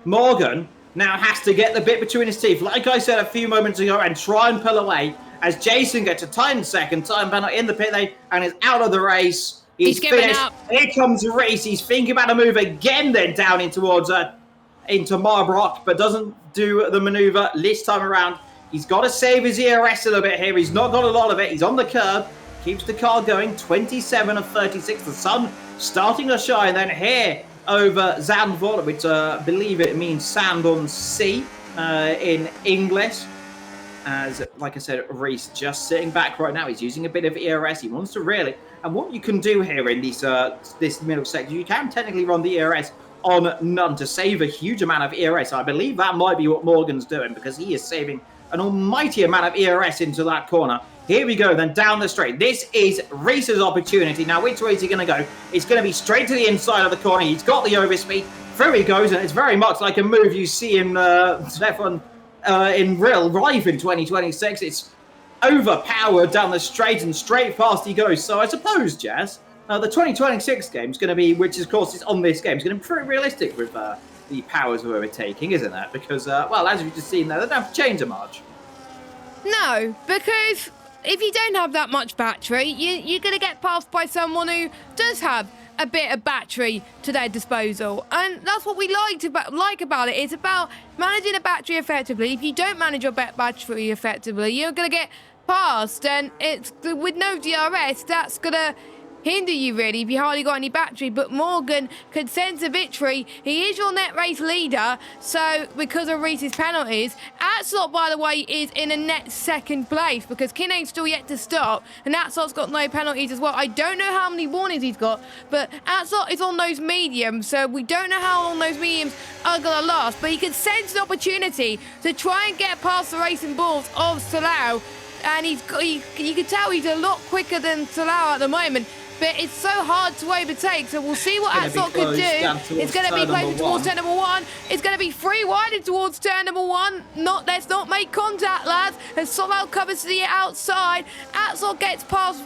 Morgan now has to get the bit between his teeth, like I said a few moments ago, and try and pull away as Jason gets a second time penalty in the pit lane and is out of the race. He's finished. Up. Here comes Reese. He's thinking about a move again then down in towards into Marbrock, but doesn't do the maneuver this time around. He's got to save his ERS a little bit here. He's not got a lot of it. He's on the curb. Keeps the car going. 27 of 36. The sun starting to shine then here over Zandvoort, which I believe it means sand on sea in English. As, like I said, Reese just sitting back right now. He's using a bit of ERS. He wants to really... And what you can do here in this middle section, you can technically run the ERS on none to save a huge amount of ERS. I believe that might be what Morgan's doing, because he is saving an almighty amount of ERS into that corner. Here we go, then down the straight. This is Reese's opportunity. Now, which way is he going to go? It's going to be straight to the inside of the corner. He's got the overspeed. Through he goes, and it's very much like a move you see in F1 in real life in 2026. It's overpowered down the straight and straight past he goes. So I suppose, Jazz, the 2026 game is going to be, which of course is on this game, is going to be pretty realistic with the powers we're taking, isn't it? Because, well, as you've just seen there, they don't have to change it much. No, because if you don't have that much battery, you're going to get passed by someone who does have a bit of battery to their disposal. And that's what we like about it. It's about managing a battery effectively. If you don't manage your battery effectively, you're going to get passed. And it's with no DRS, that's going to hinder you really if you hardly got any battery. But Morgan could sense a victory. He is your net race leader, so because of Reese's penalties. Atslot, by the way, is in a net second place because Kinnane's still yet to stop, and Atslot's got no penalties as well. I don't know how many warnings he's got, but Atslot is on those mediums, so we don't know how long those mediums are going to last, but he can sense an opportunity to try and get past the Racing Bulls of Salau. and you can tell he's a lot quicker than Salau at the moment. But it's so hard to overtake, so we'll see what Axel can do. It's going to be closer towards turn number 1. It's going to be free wide towards turn number 1. Let's not make contact, lads. And Salau covers to the outside. Axel gets past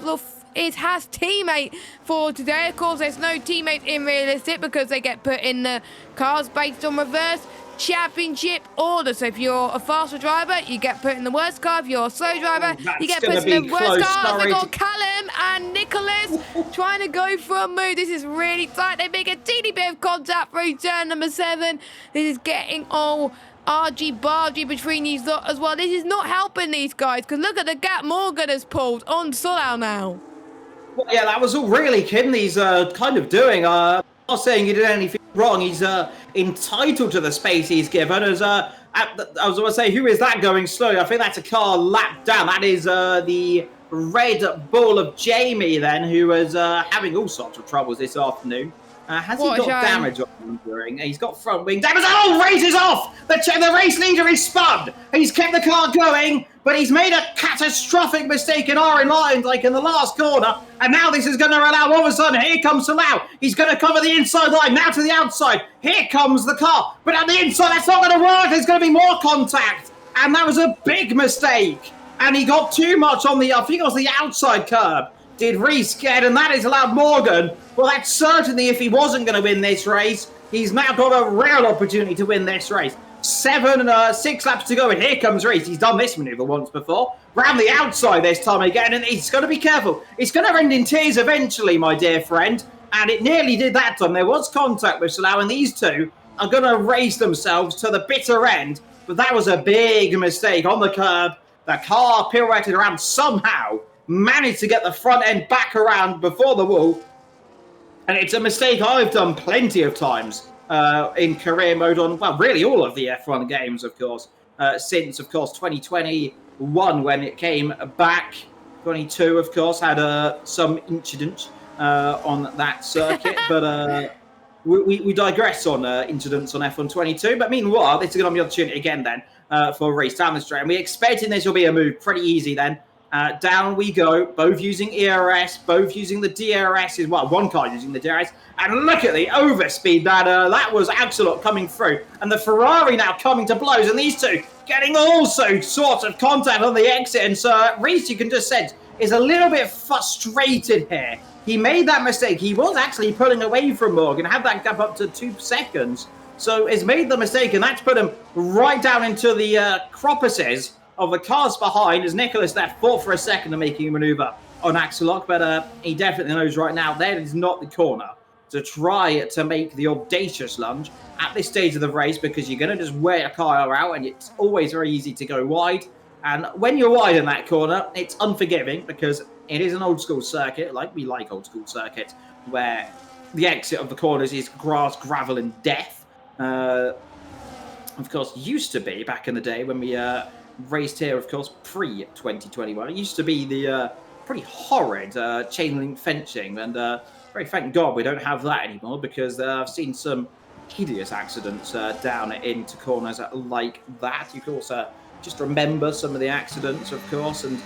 it has teammate for today. Of course, there's no teammate in realistic because they get put in the cars based on reverse championship order. So if you're a faster driver, you get put in the worst car. If you're a slow driver, you get put in the worst car. We've got Callum and Nicholas trying to go for a move. This is really tight. They make a teeny bit of contact through turn number 7. This is getting all argy-bargy between these lot as well. This is not helping these guys because look at the gap Morgan has pulled on Solau now. Well, yeah, that was all really Kidney's kind of doing. I'm not saying he did anything wrong. He's entitled to the space he's given. As I was going to say, who is that going slowly? I think that's a car lapped down. That is the Red Bull of Jamie then, who is having all sorts of troubles this afternoon. Has he got damage on him during? He's got front wing damage. Oh, race is off! The race leader is spun. He's kept the car going, but he's made a catastrophic mistake in our line, like in the last corner. And now this is going to allow, all of a sudden, here comes Salau. He's going to cover the inside line, now to the outside. Here comes the car. But on the inside, that's not going to work. There's going to be more contact. And that was a big mistake. And he got too much on I think it was the outside curb. Did Reese get, and that has allowed Morgan. Well, that's certainly if he wasn't going to win this race, he's now got a real opportunity to win this race. 6 laps to go, and here comes Reese. He's done this manoeuvre once before. Round the outside this time again, and he's got to be careful. It's going to end in tears eventually, my dear friend, and it nearly did that time. There was contact with Salau, and these two are going to race themselves to the bitter end, but that was a big mistake on the curb. The car pirouetted around somehow, managed to get the front end back around before the wall. And it's a mistake I've done plenty of times in career mode on, well, really all of the F1 games, of course, since, of course, 2021 when it came back. 22, of course, had some incidents on that circuit. But we digress on incidents on F1 22. But meanwhile, this is going to be an opportunity again then for a race down the straight. And we're expecting this will be a move pretty easy then. Down we go, both using ERS, both using the DRS as well. One car using the DRS, and look at the overspeed that was Axelot coming through, and the Ferrari now coming to blows, and these two getting also sorts of contact on the exit. And so Reese, you can just sense, is a little bit frustrated here. He made that mistake. He was actually pulling away from Morgan, had that gap up to 2 seconds, so he's made the mistake, and that's put him right down into the croppices of the cars behind as Nicholas there fought for a second to making a manoeuvre on Axelot, but he definitely knows right now that is not the corner to try to make the audacious lunge at this stage of the race, because you're going to just wear a car out and it's always very easy to go wide. And when you're wide in that corner, it's unforgiving because it is an old school circuit, like we like old school circuits, where the exit of the corners is grass, gravel and death. Of course, used to be back in the day when we raced here, of course, pre-2021. It used to be the pretty horrid chain link fencing, and very thank God we don't have that anymore, because I've seen some hideous accidents down into corners like that. You can also just remember some of the accidents, of course, and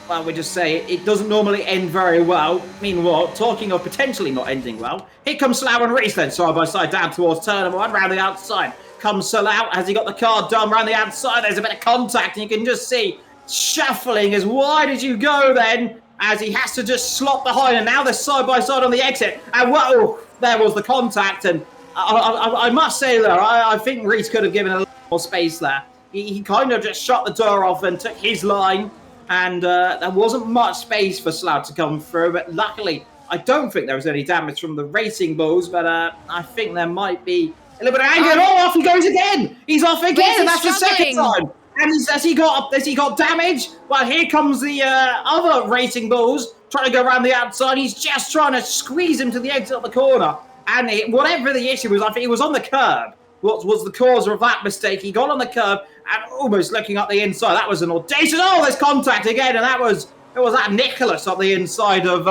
well, we just say it doesn't normally end very well. Meanwhile, talking of potentially not ending well, here comes Salau and Reese then side by side down towards turn number 1, round the outside. Comes Salau, has he got the car done round the outside? There's a bit of contact, and you can just see shuffling as wide as you go then, as he has to just slot behind, and now they're side by side on the exit, and whoa, there was the contact. And I must say there, I think Reese could have given a little more space there. He kind of just shut the door off and took his line, and there wasn't much space for Salau to come through, but luckily I don't think there was any damage from the racing bulls, but I think there might be a little bit of anger. Oh, off he goes again. He's off again, and that's the second time. And has he got damage? Well, here comes the other racing bulls trying to go around the outside. He's just trying to squeeze him to the exit of the corner. And whatever the issue was, I think it was on the curb. What was the cause of that mistake? He got on the curb and almost looking up the inside. That was an audacious. Oh, there's contact again, and it was that Nicholas up the inside of.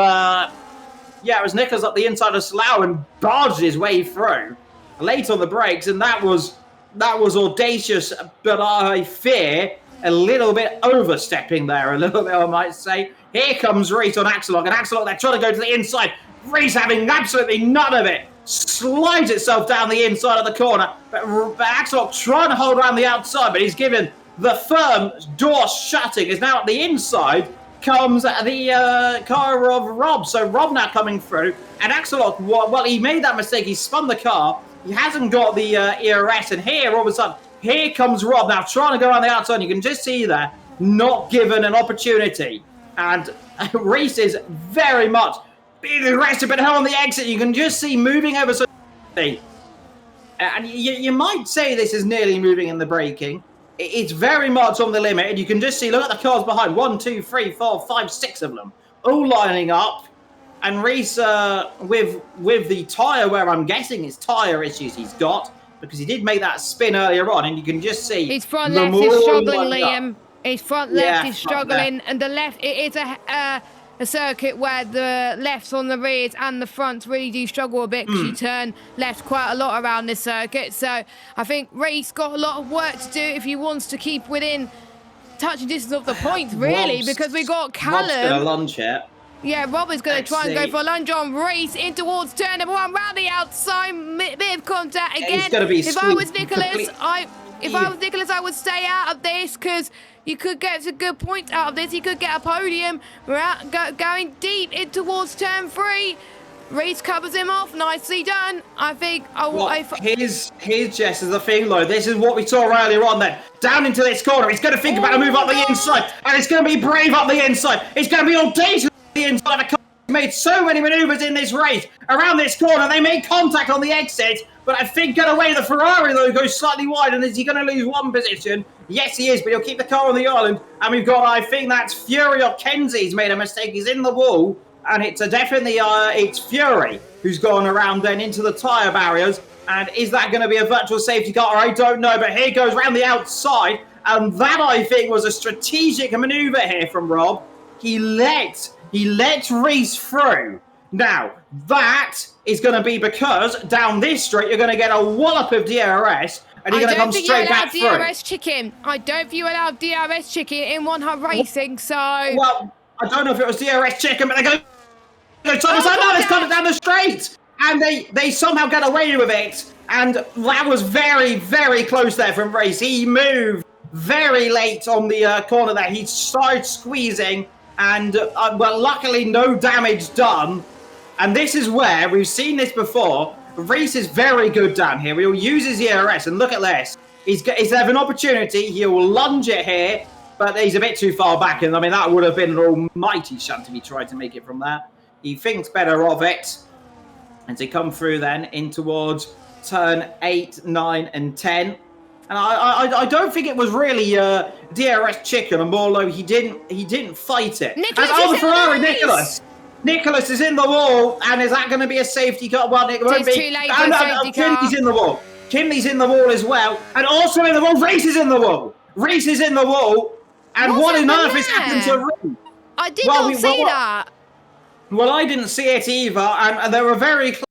It was Nicholas up the inside of Salau and barged his way through late on the brakes, and that was audacious, but I fear a little bit overstepping there, a little bit, I might say. Here comes Reese on Axelot, and Axelot, they're trying to go to the inside. Reese having absolutely none of it. Slides itself down the inside of the corner, but Axelot trying to hold around the outside, but he's given the firm door shutting. Is now at the inside. Comes the car of Rob. So Rob now coming through. And Axelot, well, he made that mistake. He spun the car. He hasn't got the ERS. And here, all of a sudden, here comes Rob now trying to go around the outside. You can just see there, not given an opportunity. And Reese is very much being aggressive, but on the exit, you can just see moving over. And you might say this is nearly moving in the braking. It's very much on the limit, and you can just see, look at the cars behind. 1, 2, 3, 4, 5, 6 of them, all lining up. And Reese, with the tyre, where I'm guessing it's tyre issues he's got, because he did make that spin earlier on, and you can just see his front left is struggling, Liam. His front left is struggling, and the left, it is a circuit where the lefts on the rears and the fronts really do struggle a bit because you turn left quite a lot around this circuit. So I think Reese got a lot of work to do if he wants to keep within touching distance of the points, really, because we got Callum. Rob's going to lunge here. Yeah, Rob is going to try and go for a lunge on Reese in towards turn number 1, round the outside, bit of contact again. He's going to be if I was Nicholas, I would stay out of this because you could get a good point out of this. You could get a podium. Going deep in towards turn 3. Reese covers him off. Nicely done. I think. Here's Jess is the thing, though. This is what we saw earlier on. Then down into this corner, he's going to think about a move up the inside, and it's going to be brave up the inside. It's going to be audacious up the inside. He's made so many manoeuvres in this race around this corner. They made contact on the exit, but I think get away the Ferrari though goes slightly wide. And is he going to lose one position? Yes, he is, but he'll keep the car on the island. And we've got, I think that's Fury or Kenzie's made a mistake. He's in the wall. And it's definitely it's Fury who's gone around then into the tyre barriers. And is that going to be a virtual safety car? I don't know, but here goes round the outside. And that, I think, was a strategic manoeuvre here from Rob. He let Reese through. Now, that is going to be because down this straight, you're going to get a wallop of DRS. And you're going to come straight back through. DRS chicken. I don't think you allowed DRS chicken in One Hub Racing, so... Well, I don't know if it was DRS chicken, but they're going to no, it's coming down the straight. And they somehow get away with it. And that was very, very close there from Reese. He moved very late on the corner there. He started squeezing. And, well, luckily no damage done. And this is where, we've seen this before, Reese is very good down here. He'll use his ERS, and look at this. He's having an opportunity. He'll lunge it here, but he's a bit too far back. And, I mean, that would have been an almighty shunt if he tried to make it from there. He thinks better of it. And to come through then in towards turn 8, 9, and 10. And I don't think it was really DRS chicken, and although he didn't fight it. Nicholas is in the wall, and is that going to be a safety car? Well, it won't be. Too late for a safety car. Kinley's in the wall. Kinley's in the wall as well, and also in the wall. Reese is in the wall. Reese is in the wall, and what on earth has happened to Reese? I did not see that. Well, I didn't see it either, and they were very close.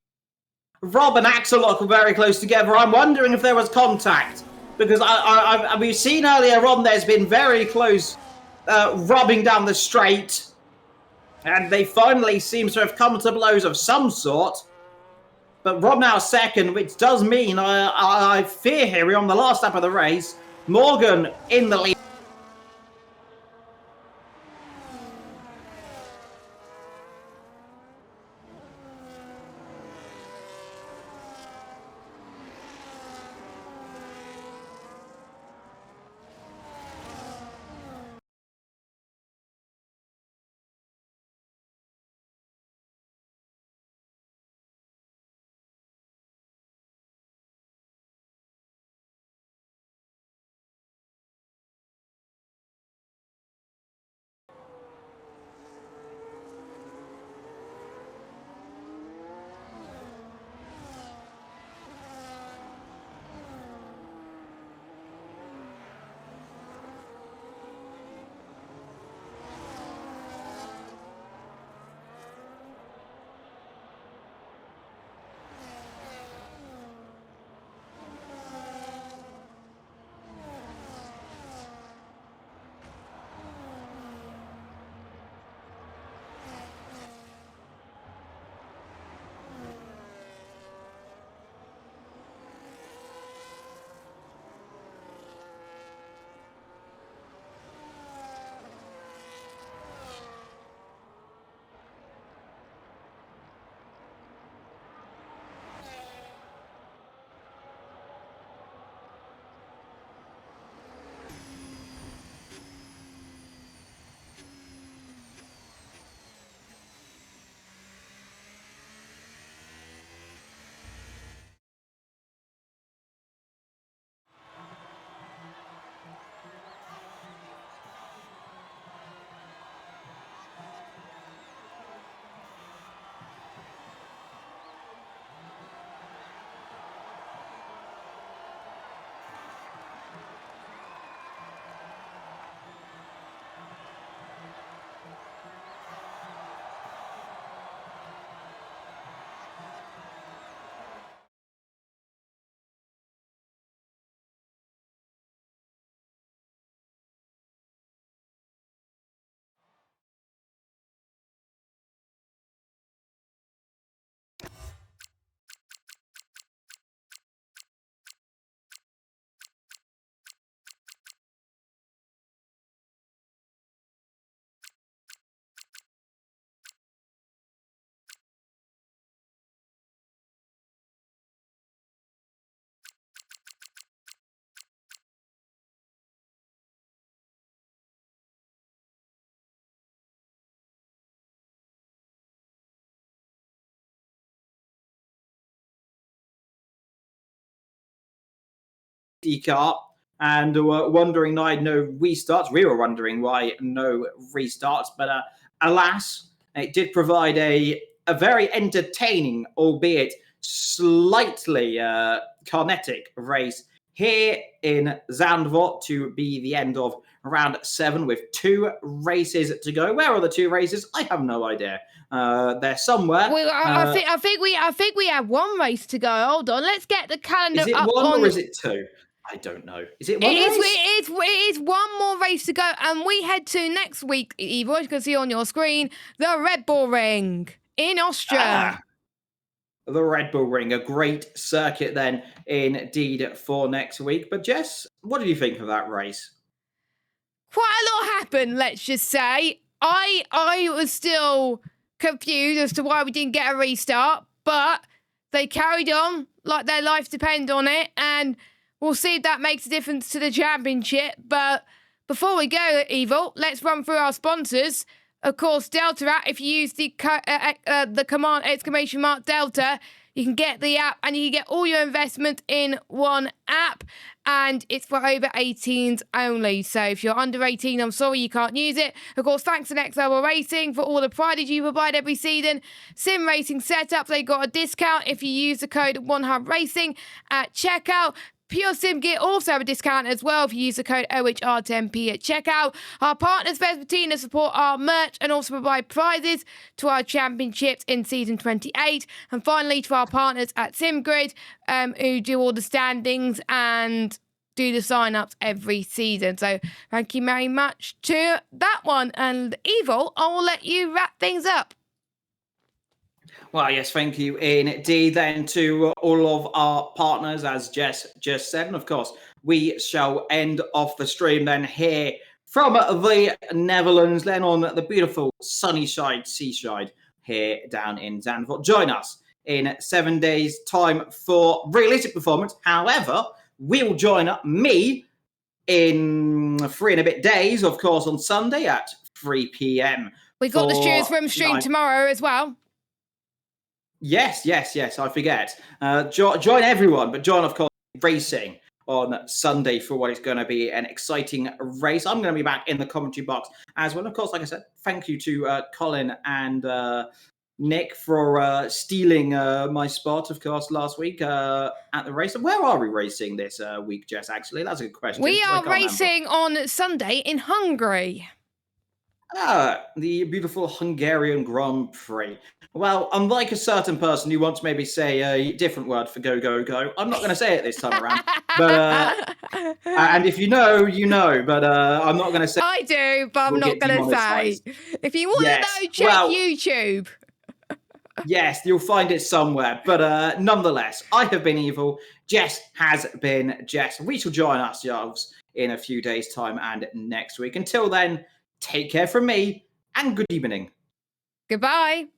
Rob and Axelot were very close together. I'm wondering if there was contact, because we've seen earlier on there's been very close rubbing down the straight. And they finally seem to have come to blows of some sort. But Rob now second, which does mean I fear here we're on the last lap of the race. Morgan in the lead. safety car and were wondering why no restarts. We were wondering why no restarts, but alas, it did provide a very entertaining, albeit slightly kinetic race here in Zandvoort to be the end of round 7 with 2 races to go. Where are the 2 races? I have no idea. They're somewhere. Well, I think we have 1 race to go. Hold on, let's get the calendar Is it up 1 on. or is it 2? I don't know. Is it 1 race? It is 1 more race to go, and we head to next week, Eva, as you can see on your screen, the Red Bull Ring in Austria. The Red Bull Ring, a great circuit then indeed for next week. But Jess, what did you think of that race? Quite a lot happened, let's just say. I was still confused as to why we didn't get a restart, but they carried on like their lives depend on it, and we'll see if that makes a difference to the championship. But before we go, Evil, let's run through our sponsors. Of course, Delta.app, if you use the command !Delta, you can get the app and you can get all your investment in one app. And it's for over 18s only. So if you're under 18, I'm sorry you can't use it. Of course, thanks to Next Level Racing for all the prizes you provide every season. Sim Racing Setup, they got a discount if you use the code OneHubRacing at checkout. Pure Sim Gear also have a discount as well if you use the code OHR10P at checkout. Our partners, Vespertina, support our merch and also provide prizes to our championships in season 28. And finally, to our partners at SimGrid, who do all the standings and do the sign-ups every season. So thank you very much to that one. And Evil, I will let you wrap things up. Well, yes, thank you indeed then to all of our partners, as Jess just said. And of course, we shall end off the stream then here from the Netherlands, then on the beautiful sunny side, seaside here down in Zandvoort. Join us in 7 days' time for realistic performance. However, we'll join me in 3 and a bit days, of course, on Sunday at 3 p.m. We've got the Stewards Room stream tomorrow as well. Yes, I forget. Join everyone, but join, of course, racing on Sunday for what is going to be an exciting race. I'm going to be back in the commentary box as well. Of course, like I said, thank you to Colin and Nick for stealing my spot, of course, last week at the race. And where are we racing this week, Jess, actually? That's a good question. We are racing on Sunday in Hungary. The beautiful Hungarian Grand Prix. Well, unlike a certain person who wants maybe say a different word for go, go, go, I'm not going to say it this time around. But and if you know, you know. But I'm not going to say. I do, but I'm not going to say. If you want to know, check YouTube. Yes, you'll find it somewhere. But nonetheless, I have been Evil. Jess has been Jess. We shall join ourselves in a few days' time and next week. Until then, take care from me and good evening. Goodbye.